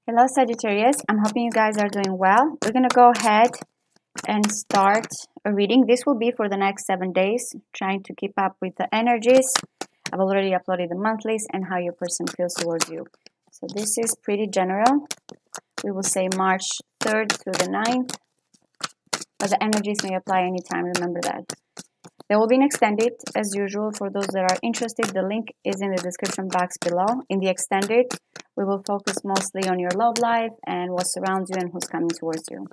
Hello Sagittarius, I'm hoping you guys are doing well. We're going to go ahead and start a reading. This will be for the next 7 days, trying to keep up with the energies. I've already uploaded the monthlies and how your person feels towards you. So this is pretty general. We will say March 3rd through the 9th, but the energies may apply anytime, remember that. There will be an extended, as usual, for those that are interested. The link is in the description box below. In the extended, we will focus mostly on your love life and what surrounds you and who's coming towards you.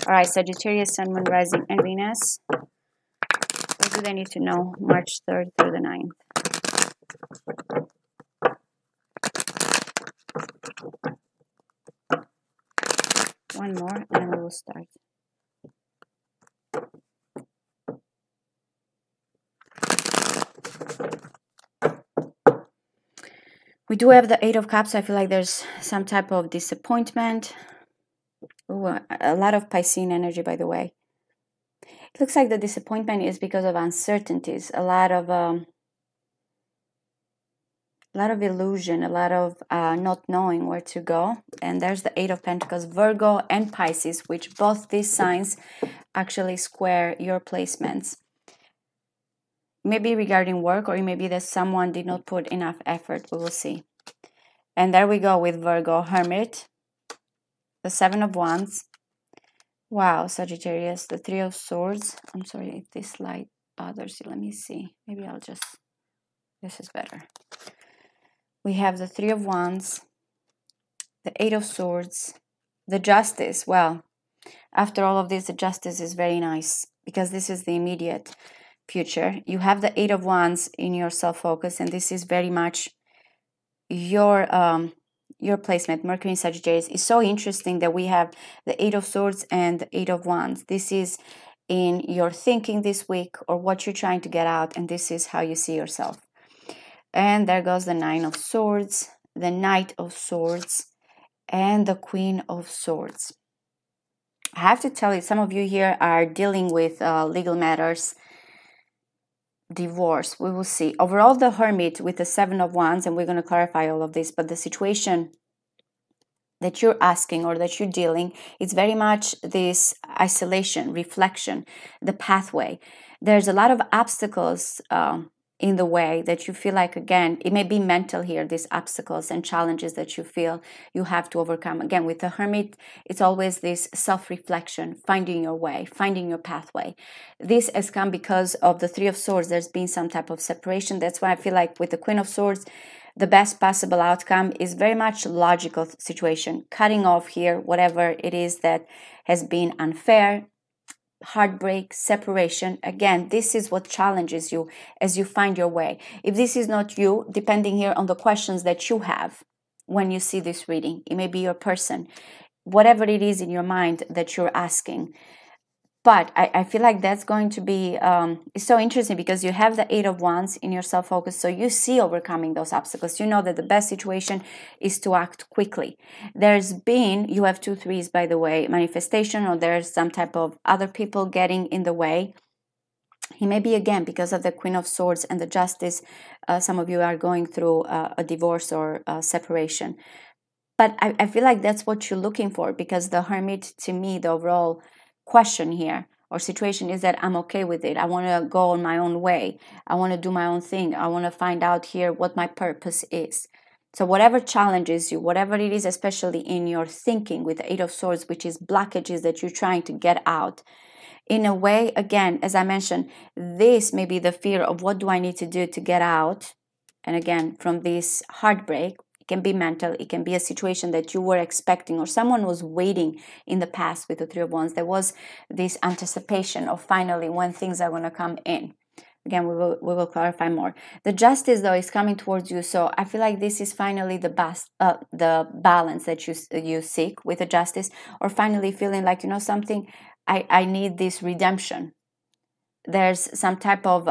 All right, Sagittarius, Sun, Moon, Rising, and Venus. What do they need to know March 3rd through the 9th? One more, and we will start. We do have the Eight of Cups. I feel like there's some type of disappointment. Ooh, a lot of Piscean energy, by the way. It looks like the disappointment is because of uncertainties, a lot of illusion, a lot of not knowing where to go. And there's the Eight of Pentacles, Virgo and Pisces, which both these signs actually square your placements. Maybe regarding work, or maybe that someone did not put enough effort. We will see. And there we go with Virgo, Hermit, the Seven of Wands. Wow, Sagittarius, the Three of Swords. I'm sorry if this light bothers you. Let me see. Maybe I'll just, this is better. We have the Three of Wands, the Eight of Swords, the Justice. Well, after all of this, the Justice is very nice because this is the immediate future. You have the Eight of Wands in your self-focus, and this is very much your placement. Mercury in Sagittarius is so interesting that we have the Eight of Swords and the Eight of Wands. This is in your thinking this week, or what you're trying to get out, and this is how you see yourself. And there goes the Nine of Swords, the Knight of Swords, and the Queen of Swords. I have to tell you, some of you here are dealing with legal matters, divorce. We will see. Overall, the Hermit with the Seven of Wands, and we're going to clarify all of this, but the situation that you're asking or that you're dealing, it's very much this isolation, reflection, the pathway. There's a lot of obstacles in the way that you feel like, again, it may be mental here, these obstacles and challenges that you feel you have to overcome. Again, with the Hermit, it's always this self-reflection, finding your way, finding your pathway. This has come because of the Three of Swords. There's been some type of separation. That's why I feel like with the Queen of Swords, the best possible outcome is very much logical situation, cutting off here whatever it is that has been unfair, heartbreak, separation. Again, this is what challenges you as you find your way. If this is not you, depending here on the questions that you have when you see this reading, it may be your person, whatever it is in your mind that you're asking. But I feel like that's going to be it's so interesting because you have the Eight of Wands in your self-focus, so you see overcoming those obstacles. You know that the best situation is to act quickly. There's been, you have 2 threes, by the way, manifestation, or there's some type of other people getting in the way. It may be, again, because of the Queen of Swords and the Justice, some of you are going through a divorce or a separation. But I feel like that's what you're looking for, because the Hermit, to me, the overall question here or situation is that I'm okay with it. I want to go on my own way. I want to do my own thing. I want to find out here what my purpose is. So whatever challenges you, whatever it is, especially in your thinking with the Eight of Swords, which is blockages that you're trying to get out, in a way, again, as I mentioned, this may be the fear of what do I need to do to get out. And again, from this heartbreak, can be mental, it can be a situation that you were expecting or someone was waiting in the past with the Three of Wands. There was this anticipation of finally when things are going to come in. Again, we will clarify more. The Justice, though, is coming towards you, so I feel like this is finally the balance that you seek with the Justice, or finally feeling like, you know something, I need this redemption. There's some type of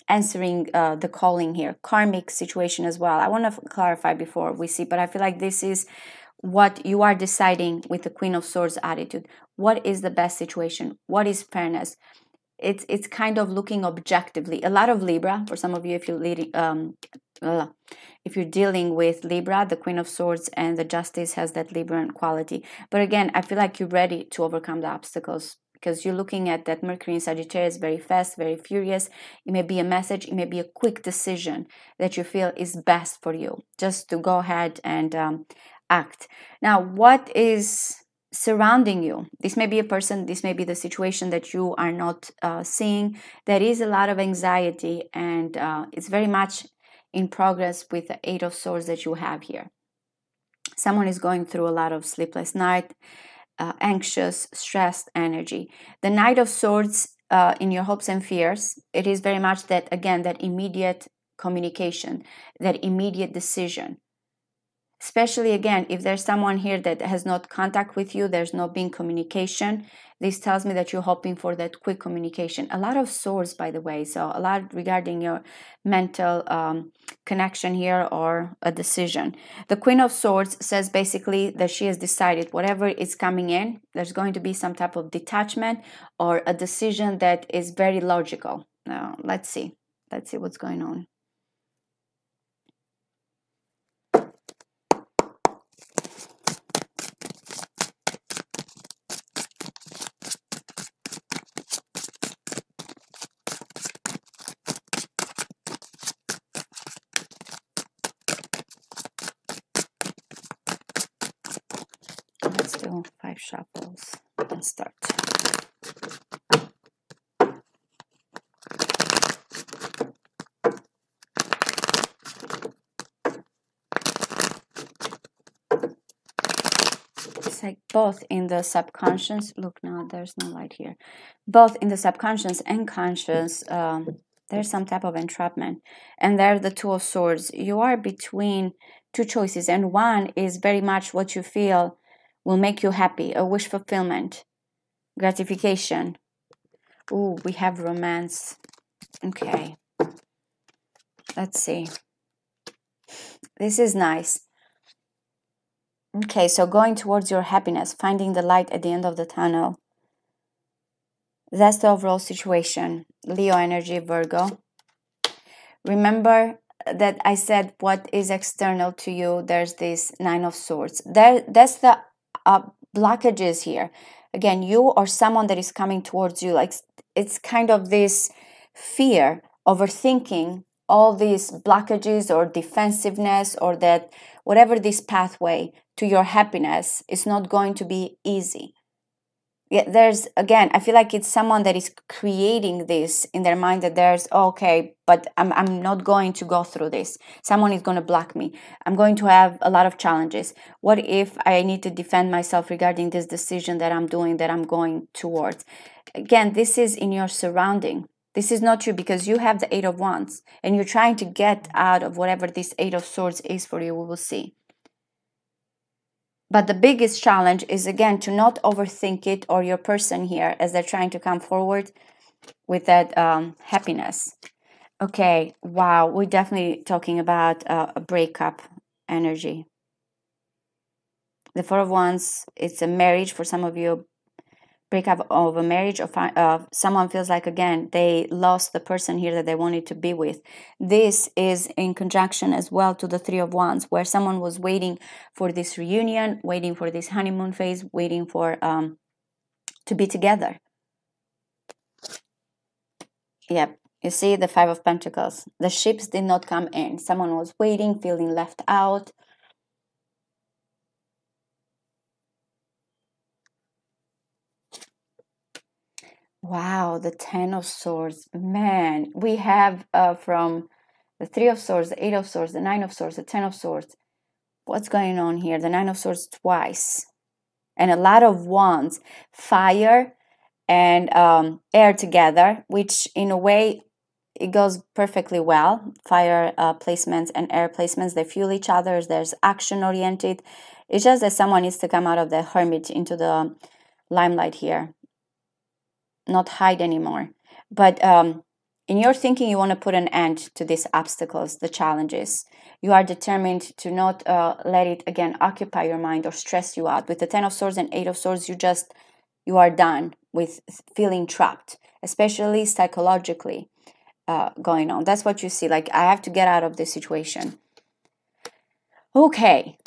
answering the calling here, karmic situation as well. I want to clarify before we see, but I feel like this is what you are deciding with the Queen of Swords attitude. What is the best situation? What is fairness? It's kind of looking objectively. A lot of Libra, for some of you, if you're if you're dealing with Libra, the Queen of Swords and the Justice has that Libran quality. But again, I feel like you're ready to overcome the obstacles, because you're looking at that Mercury in Sagittarius, very fast, very furious. It may be a message, it may be a quick decision that you feel is best for you, just to go ahead and act. Now, what is surrounding you? This may be a person, this may be the situation that you are not seeing. There is a lot of anxiety, and it's very much in progress with the Eight of Swords that you have here. Someone is going through a lot of sleepless night, anxious, stressed energy. The Knight of Swords, in your hopes and fears, it is very much that, again, that immediate communication, that immediate decision. Especially, again, if there's someone here that has not contact with you, there's no being communication, this tells me that you're hoping for that quick communication. A lot of swords, by the way, so a lot regarding your mental connection here or a decision. The Queen of Swords says basically that she has decided whatever is coming in, there's going to be some type of detachment or a decision that is very logical. Now, let's see what's going on. Let's do 5 shuffles and start. It's like both in the subconscious. Look, now there's no light here. Both in the subconscious and conscious, there's some type of entrapment. And there's the Two of Swords. You are between two choices, and one is very much what you feel will make you happy, a wish fulfillment, gratification. Ooh, we have romance. Okay. Let's see. This is nice. Okay, so going towards your happiness, finding the light at the end of the tunnel. That's the overall situation. Leo energy, Virgo. Remember that I said what is external to you. There's this Nine of Swords. That's the blockages here. Again, you or someone that is coming towards you, like it's kind of this fear, overthinking, all these blockages or defensiveness, or that whatever this pathway to your happiness is not going to be easy. Yeah, there's, again, I feel like it's someone that is creating this in their mind, that there's, okay, but I'm not going to go through this. Someone is going to block me. I'm going to have a lot of challenges. What if I need to defend myself regarding this decision that I'm doing, that I'm going towards? Again, this is in your surrounding. This is not you, because you have the Eight of Wands and you're trying to get out of whatever this Eight of Swords is for you. We will see. But the biggest challenge is, again, to not overthink it, or your person here, as they're trying to come forward with that happiness. Okay, wow, we're definitely talking about a breakup energy. The Four of Wands, it's a marriage for some of you. Breakup of a marriage, or someone feels like, again, they lost the person here that they wanted to be with. This is in conjunction as well to the Three of Wands, where someone was waiting for this reunion, waiting for this honeymoon phase, waiting for to be together. Yep, you see the Five of Pentacles. The ships did not come in. Someone was waiting, feeling left out. Wow, the Ten of Swords. Man, we have from the Three of Swords, the Eight of Swords, the Nine of Swords, the Ten of Swords. What's going on here? The Nine of Swords twice. And a lot of wands. Fire and air together, which in a way, it goes perfectly well. Fire placements and air placements, they fuel each other. There's action-oriented. It's just that someone needs to come out of the hermit into the limelight here. Not hide anymore. But in your thinking, you want to put an end to these obstacles, the challenges. You are determined to not let it, again, occupy your mind or stress you out. With the Ten of Swords and Eight of Swords, you are done with feeling trapped, especially psychologically. going on. That's what you see. Like, I have to get out of this situation. Okay.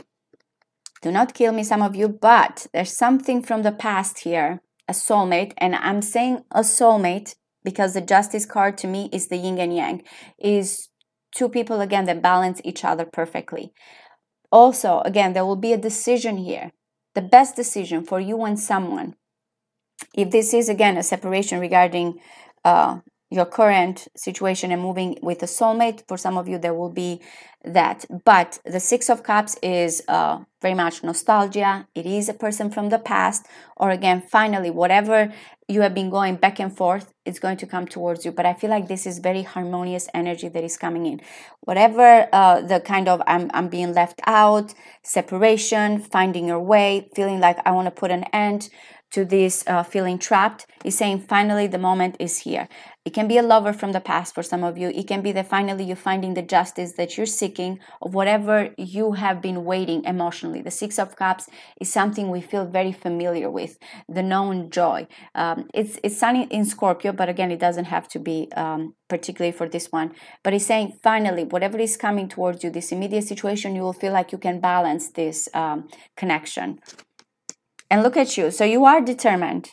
Do not kill me, some of you, but there's something from the past here, a soulmate, and I'm saying a soulmate because the Justice card to me is the yin and yang, is two people, again, that balance each other perfectly. Also, again, there will be a decision here, the best decision for you and someone. If this is, again, a separation regarding your current situation and moving with a soulmate, for some of you there will be that. But the Six of Cups is very much nostalgia. It is a person from the past, or again, finally, whatever you have been going back and forth, it's going to come towards you. But I feel like this is very harmonious energy that is coming in. Whatever the kind of I'm being left out, separation, finding your way, feeling like I want to put an end to this feeling trapped, is saying finally the moment is here. It can be a lover from the past for some of you. It can be that finally you're finding the justice that you're seeking of whatever you have been waiting emotionally. The Six of Cups is something we feel very familiar with, the known joy. It's sunny in Scorpio, but again, it doesn't have to be particularly for this one. But it's saying finally, whatever is coming towards you, this immediate situation, you will feel like you can balance this connection. And look at you. So you are determined.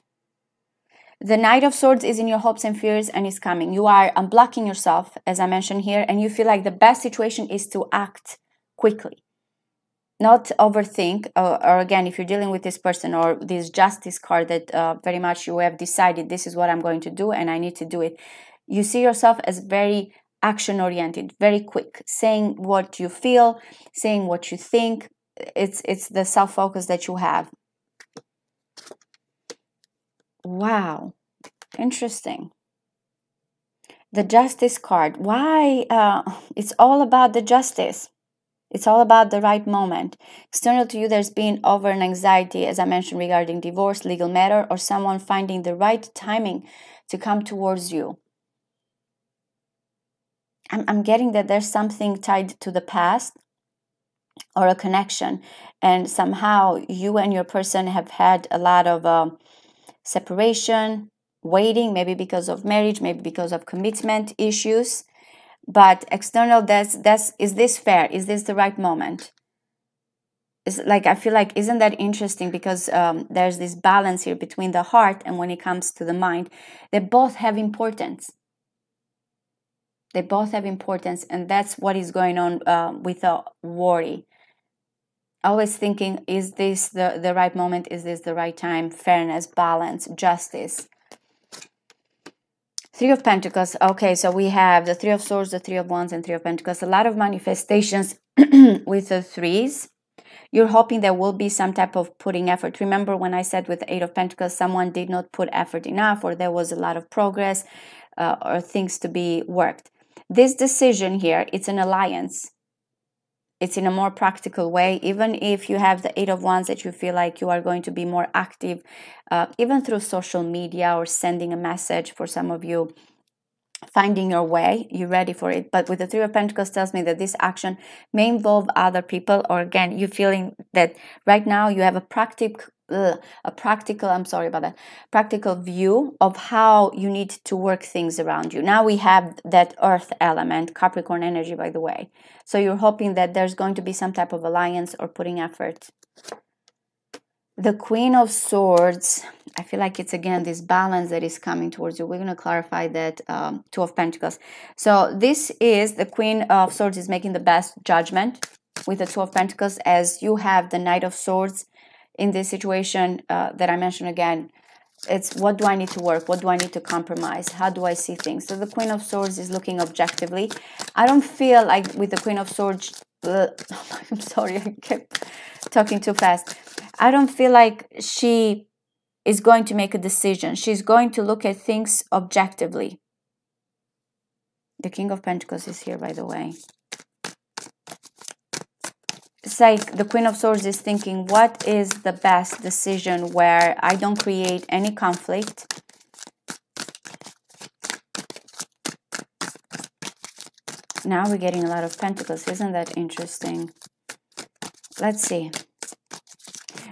The Knight of Swords is in your hopes and fears and is coming. You are unblocking yourself, as I mentioned here, and you feel like the best situation is to act quickly. Not overthink, or again, if you're dealing with this person or this Justice card that very much you have decided this is what I'm going to do and I need to do it. You see yourself as very action-oriented, very quick, saying what you feel, saying what you think. It's the self-focus that you have. Wow, interesting. The Justice card. Why? It's all about the justice. It's all about the right moment. External to you, there's been over an anxiety, as I mentioned, regarding divorce, legal matter, or someone finding the right timing to come towards you. I'm getting that there's something tied to the past or a connection, and somehow you and your person have had a lot of separation, waiting, maybe because of marriage, maybe because of commitment issues. But external, is this fair? Is this the right moment? It's like, I feel like, isn't that interesting? Because there's this balance here between the heart and when it comes to the mind. They both have importance. They both have importance, and that's what is going on with a worry. Always thinking, is this the right moment? Is this the right time? Fairness, balance, justice. Three of Pentacles. Okay, so we have the Three of Swords, the Three of Wands, and Three of Pentacles. A lot of manifestations with the threes. You're hoping there will be some type of putting effort. Remember when I said with the Eight of Pentacles, someone did not put effort enough, or there was a lot of progress or things to be worked. This decision here, it's an alliance. It's in a more practical way. Even if you have the Eight of Wands, that you feel like you are going to be more active, even through social media or sending a message, for some of you, finding your way, you're ready for it. But with the Three of Pentacles tells me that this action may involve other people, or again, you're feeling that right now you have a practical view of how you need to work things around you. Now we have that earth element, Capricorn energy, by the way. So you're hoping that there's going to be some type of alliance or putting effort. The Queen of Swords, I feel like it's again this balance that is coming towards you. We're going to clarify that Two of Pentacles. So this is the Queen of Swords is making the best judgment with the Two of Pentacles, as you have the Knight of Swords in this situation that I mentioned again. It's, what do I need to work? What do I need to compromise? How do I see things? So the Queen of Swords is looking objectively. I don't feel like with the Queen of Swords, I'm sorry, I kept talking too fast. I don't feel like she is going to make a decision. She's going to look at things objectively. The King of Pentacles is here, by the way. It's like the Queen of Swords is thinking, what is the best decision where I don't create any conflict? Now we're getting a lot of Pentacles. Isn't that interesting? Let's see.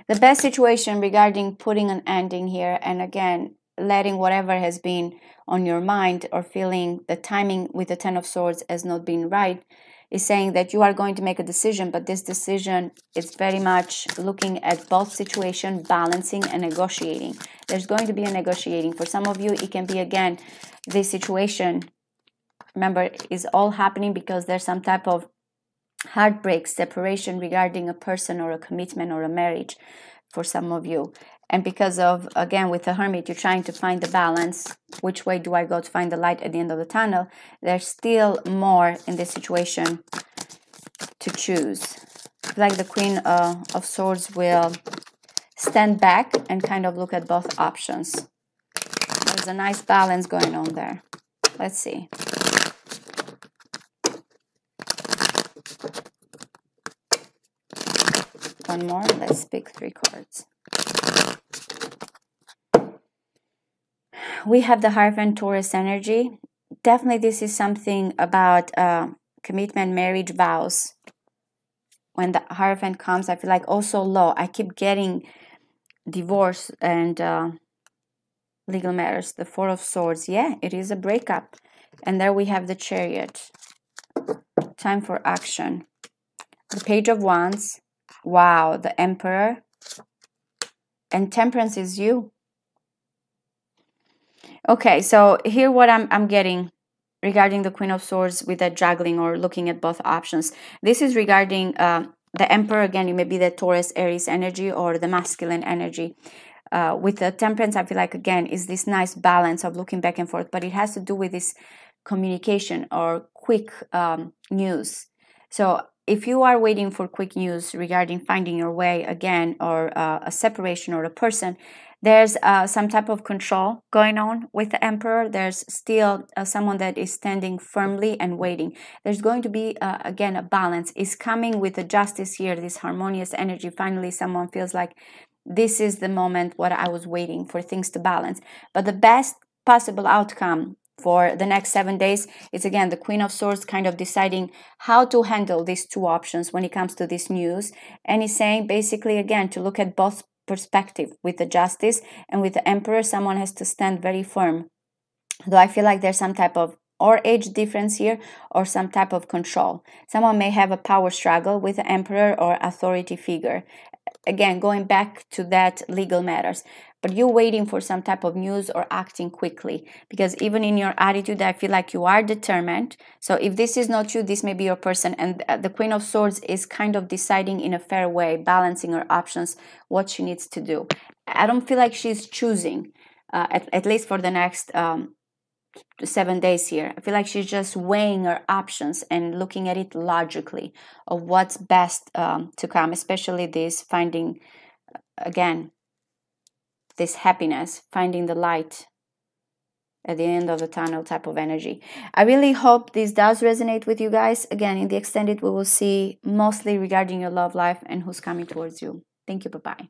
The best situation regarding putting an ending here, and again, letting whatever has been on your mind, or feeling the timing with the Ten of Swords has not been right, is saying that you are going to make a decision, but this decision is very much looking at both situation, balancing and negotiating. There's going to be a negotiating. For some of you, it can be, again, this situation, remember, is all happening because there's some type of heartbreak, separation regarding a person or a commitment or a marriage for some of you. And because of, again, with the Hermit, you're trying to find the balance. Which way do I go to find the light at the end of the tunnel? There's still more in this situation to choose. Like the Queen of Swords will stand back and kind of look at both options. There's a nice balance going on there. Let's see. One more. Let's pick 3 cards. We have the Hierophant Taurus energy. Definitely this is something about commitment, marriage, vows. When the Hierophant comes, I feel like also law. I keep getting divorce and legal matters. The Four of Swords. Yeah, it is a breakup. And there we have the Chariot. Time for action. The Page of Wands. Wow, the Emperor. And Temperance is you. Okay, so here what I'm getting regarding the Queen of Swords with that juggling or looking at both options. This is regarding the Emperor. Again, it may be the Taurus, Aries energy or the masculine energy. With the Temperance, I feel like, again, is this nice balance of looking back and forth, but it has to do with this communication or quick news. So if you are waiting for quick news regarding finding your way again, or a separation or a person, there's some type of control going on with the Emperor. There's still someone that is standing firmly and waiting. There's going to be, again, a balance. Is coming with the Justice here, this harmonious energy. Finally, someone feels like this is the moment what I was waiting for, things to balance. But the best possible outcome for the next 7 days is, again, the Queen of Swords kind of deciding how to handle these 2 options when it comes to this news. And he's saying basically, again, to look at both perspective. With the Justice and with the Emperor, someone has to stand very firm. Though I feel like there's some type of or age difference here or some type of control. Someone may have a power struggle with the Emperor or authority figure. Again, going back to that legal matters. But you're waiting for some type of news or acting quickly. Because even in your attitude, I feel like you are determined. So if this is not you, this may be your person. And the Queen of Swords is kind of deciding in a fair way, balancing her options, what she needs to do. I don't feel like she's choosing, at least for the next 7 days here. I feel like she's just weighing her options and looking at it logically of what's best to come, especially this finding, again, this happiness, finding the light at the end of the tunnel type of energy. I really hope this does resonate with you guys. Again, in the extended, we will see mostly regarding your love life and who's coming towards you. Thank you. Bye-bye.